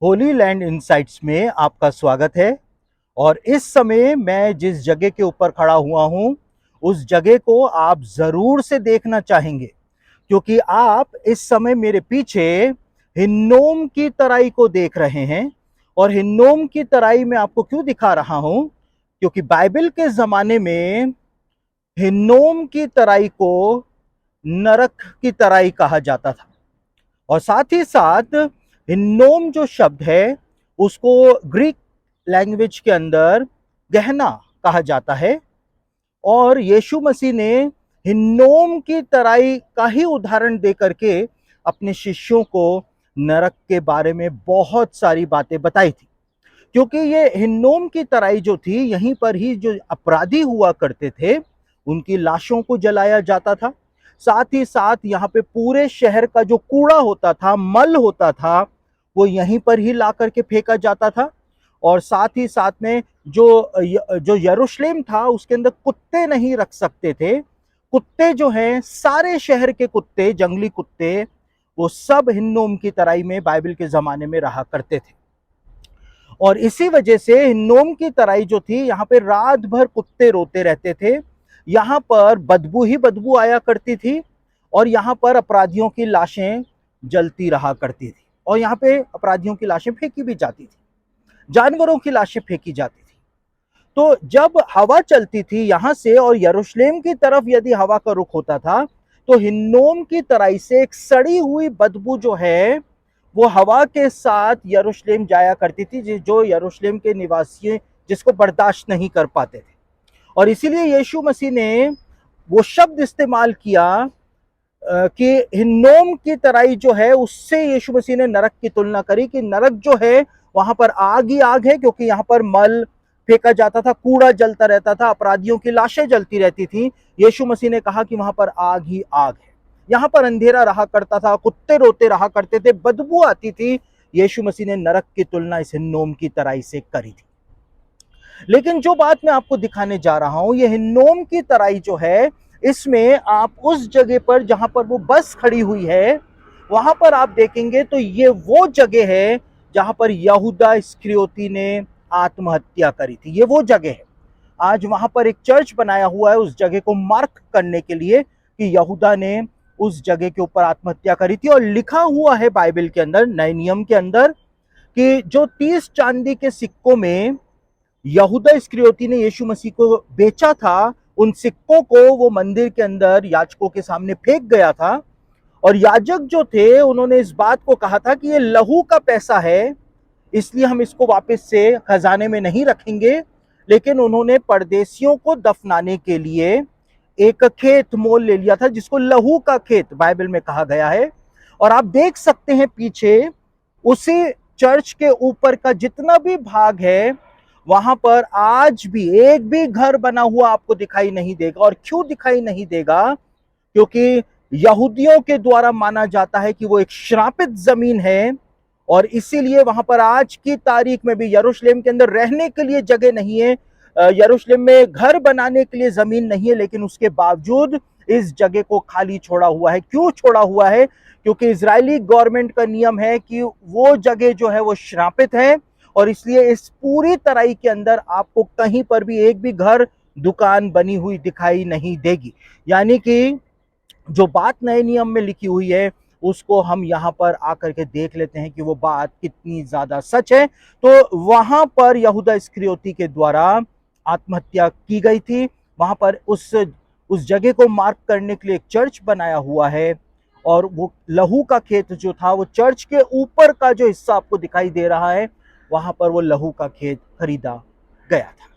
Holi land insights में आपका स्वागत है। और इस समय मैं जिस जगह के ऊपर खड़ा हुआ हूं, उस जगह को आप जरूर से देखना चाहेंगे, क्योंकि आप इस समय मेरे पीछे हिन्नोम की तराई को देख रहे हैं। और हिन्नोम की तराई मैं आपको क्यों दिखा रहा हूं, क्योंकि बाइबल के जमाने में हिन्नोम की तराई को नरक की तराई कहा जाता था। और साथ ही साथ हिन्नोम जो शब्द है, उसको ग्रीक लैंग्वेज के अंदर गहना कहा जाता है। और यीशु मसीह ने हिन्नोम की तराई का ही उदाहरण दे करके अपने शिष्यों को नरक के बारे में बहुत सारी बातें बताई थी। क्योंकि ये हिन्नोम की तराई जो थी, यहीं पर ही जो अपराधी हुआ करते थे, उनकी लाशों को जलाया जाता था। साथ ही साथ यहाँ पे पूरे शहर का जो कूड़ा होता था, मल होता था, वो यहीं पर ही ला करके फेंका जाता था। और साथ ही साथ में जो यरूशलेम था, उसके अंदर कुत्ते नहीं रख सकते थे। कुत्ते जो हैं, सारे शहर के कुत्ते, जंगली कुत्ते, वो सब हिन्नोम की तराई में बाइबल के जमाने में रहा करते थे। और इसी वजह से हिन्नोम की तराई जो थी, यहाँ पे रात भर कुत्ते रोते रहते थे। यहाँ पर बदबू ही बदबू आया करती थी। और यहाँ पर अपराधियों की लाशें जलती रहा करती थी। और यहाँ पे अपराधियों की लाशें फेंकी भी जाती थी, जानवरों की लाशें फेंकी जाती थी। तो जब हवा चलती थी यहां से और यरूशलेम की तरफ यदि हवा का रुख होता था, तो हिन्नोम की तराई से एक सड़ी हुई बदबू जो है, वो हवा के साथ यरूशलेम जाया करती थी, जो यरूशलेम के निवासी जिसको बर्दाश्त नहीं कर पाते थे। और इसीलिए यीशु मसीह ने वो शब्द इस्तेमाल किया कि हिन्नोम की तराई जो है, उससे यीशु मसीह ने नरक की तुलना करी कि नरक जो है, वहां पर आग ही आग है, क्योंकि यहाँ पर मल फेंका जाता था, कूड़ा जलता रहता था, अपराधियों की लाशें जलती रहती थी। यीशु मसीह ने कहा कि वहां पर आग ही आग है। यहाँ पर अंधेरा रहा करता था, कुत्ते रोते रहा करते थे, बदबू आती थी। यीशु मसीह ने नरक की तुलना इस हिन्नोम की तराई से करी थी। लेकिन जो बात मैं आपको दिखाने जा रहा हूं, ये हिन्नोम की तराई जो है, इसमें आप उस जगह पर जहां पर वो बस खड़ी हुई है, वहां पर आप देखेंगे तो ये वो जगह है जहां पर यहूदा इस्करियोती ने आत्महत्या करी थी। ये वो जगह है। आज वहां पर एक चर्च बनाया हुआ है उस जगह को मार्क करने के लिए कि यहूदा ने उस जगह के ऊपर आत्महत्या करी थी। और लिखा हुआ है बाइबल के अंदर, नए नियम के अंदर, कि जो 30 चांदी के सिक्कों में यहूदा इस्करियोती ने यीशु मसीह को बेचा था, उन सिक्कों को वो मंदिर के अंदर याजकों के सामने फेंक गया था। और याजक जो थे, उन्होंने इस बात को कहा था कि ये लहू का पैसा है, इसलिए हम इसको वापस से खजाने में नहीं रखेंगे। लेकिन उन्होंने परदेशियों को दफनाने के लिए एक खेत मोल ले लिया था, जिसको लहू का खेत बाइबल में कहा गया है। और आप देख सकते हैं पीछे उसी चर्च के ऊपर का जितना भी भाग है, वहां पर आज भी एक भी घर बना हुआ आपको दिखाई नहीं देगा। और क्यों दिखाई नहीं देगा? क्योंकि यहूदियों के द्वारा माना जाता है कि वो एक श्रापित जमीन है। और इसीलिए वहां पर आज की तारीख में भी यरूशलेम के अंदर रहने के लिए जगह नहीं है, यरूशलेम में घर बनाने के लिए जमीन नहीं है। लेकिन उसके बावजूद इस जगह को खाली छोड़ा हुआ है। क्यों छोड़ा हुआ है? क्योंकि इजरायली गवर्नमेंट का नियम है कि वो जगह जो है वो श्रापित है। और इसलिए इस पूरी तराई के अंदर आपको कहीं पर भी एक भी घर, दुकान बनी हुई दिखाई नहीं देगी। यानी कि जो बात नए नियम में लिखी हुई है, उसको हम यहाँ पर आकर के देख लेते हैं कि वो बात कितनी ज्यादा सच है। तो वहां पर यहूदा इस्करियोती के द्वारा आत्महत्या की गई थी। वहां पर उस जगह को मार्क करने के लिए एक चर्च बनाया हुआ है। और वो लहू का खेत जो था, वो चर्च के ऊपर का जो हिस्सा आपको दिखाई दे रहा है, वहां पर वो लहू का खेत खरीदा गया था।